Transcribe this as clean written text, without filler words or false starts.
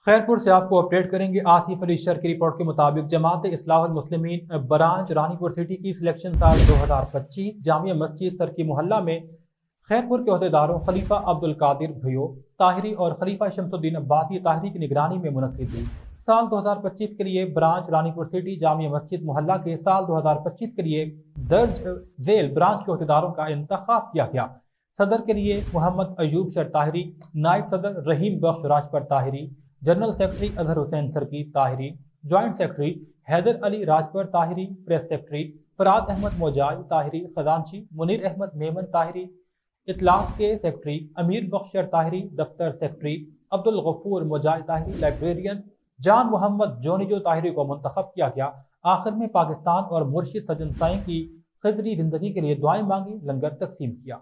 خیرپور سے آپ کو اپڈیٹ کریں گے۔ آصف علی شر کی رپورٹ کے مطابق جماعت اصلاح المسلمین برانچ رانی پور سٹی کی سلیکشن سال 2025 جامعہ مسجد سرکی محلہ میں خیرپور کے عہدیداروں خلیفہ عبدالقادر بھیو طاہری اور خلیفہ شمس الدین عباسی طاہری کی نگرانی میں منعقد ہوئی۔ سال 2025 کے لیے برانچ رانی پور سٹی جامعہ مسجد محلہ کے سال 2025 کے لیے درج ذیل برانچ کے عہدیداروں کا انتخاب کیا گیا۔ صدر کے لیے محمد ایوب شر طاہری، نائب صدر رحیم بخش راجپر طاہری، جنرل سیکرٹری اظہر حسین سرکی طاہری، جوائنٹ سیکرٹری حیدر علی راجپر طاہری، پریس سیکرٹری فراد احمد موجائی طاہری، خزانچی منیر احمد میمن طاہری، اطلاعات کے سیکرٹری امیر بخش شر طاہری، دفتر سیکرٹری عبدالغفور موجائی طاہری، لائبریرین جان محمد جونیجو طاہری کو منتخب کیا گیا۔ آخر میں پاکستان اور مرشد سجن سائیں کی خضری زندگی کے لیے دعائیں مانگی، لنگر تقسیم کیا۔